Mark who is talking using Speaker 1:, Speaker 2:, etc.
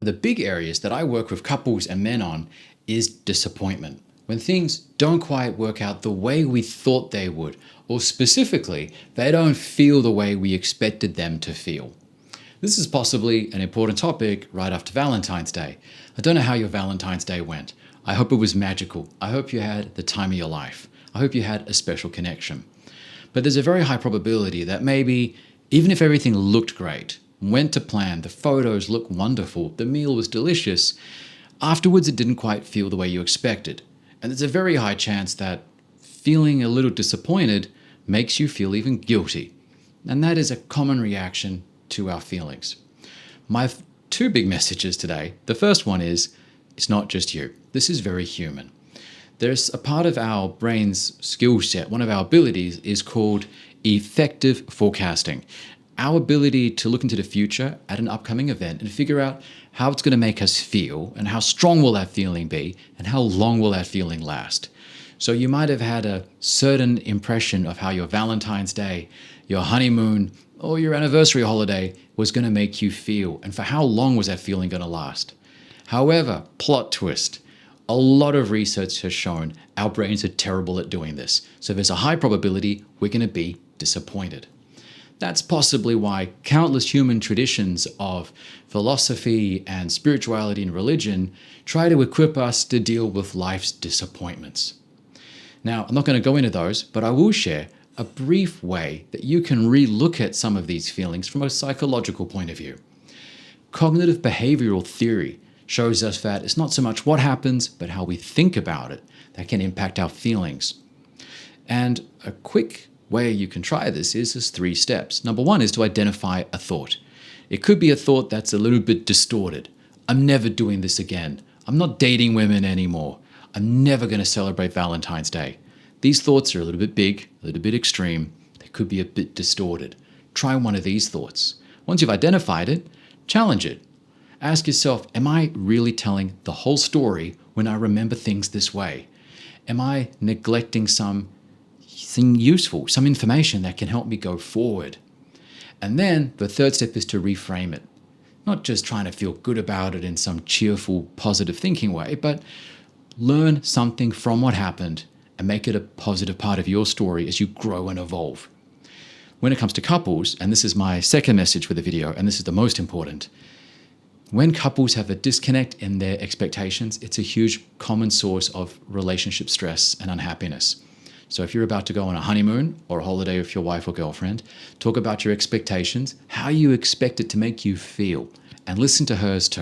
Speaker 1: The big areas that I work with couples and men on is disappointment. When things don't quite work out the way we thought they would, or specifically, they don't feel the way we expected them to feel. This is possibly an important topic right after Valentine's Day. I don't know how your Valentine's Day went. I hope it was magical. I hope you had the time of your life. I hope you had a special connection. But there's a very high probability that maybe, even if everything looked great, went to plan, the photos looked wonderful, the meal was delicious, afterwards it didn't quite feel the way you expected. And there's a very high chance that feeling a little disappointed makes you feel even guilty. And that is a common reaction to our feelings. My two big messages today. The first one is, it's not just you. This is very human. There's a part of our brain's skill set, one of our abilities is called effective forecasting. Our ability to look into the future at an upcoming event and figure out how it's going to make us feel and how strong will that feeling be and how long will that feeling last. So you might have had a certain impression of how your Valentine's Day, your honeymoon, or your anniversary holiday was going to make you feel, and for how long was that feeling going to last. However, plot twist, a lot of research has shown our brains are terrible at doing this. So there's a high probability we're going to be disappointed. That's possibly why countless human traditions of philosophy and spirituality and religion try to equip us to deal with life's disappointments. Now, I'm not going to go into those, but I will share a brief way that you can re-look at some of these feelings from a psychological point of view. Cognitive behavioural theory shows us that it's not so much what happens, but how we think about it that can impact our feelings. And a quick way you can try this is 3 steps. Number 1 is to identify a thought. It could be a thought that's a little bit distorted. I'm never doing this again. I'm not dating women anymore. I'm never going to celebrate Valentine's Day. These thoughts are a little bit big, a little bit extreme. They could be a bit distorted. Try one of these thoughts. Once you've identified it, challenge it. Ask yourself, am I really telling the whole story when I remember things this way? Am I neglecting something useful, some information that can help me go forward? And then the 3rd step is to reframe it. Not just trying to feel good about it in some cheerful, positive thinking way, but learn something from what happened and make it a positive part of your story as you grow and evolve. When it comes to couples, and this is my 2nd message for the video, and this is the most important, when couples have a disconnect in their expectations, it's a huge common source of relationship stress and unhappiness. So if you're about to go on a honeymoon or a holiday with your wife or girlfriend, talk about your expectations, how you expect it to make you feel, and listen to hers too.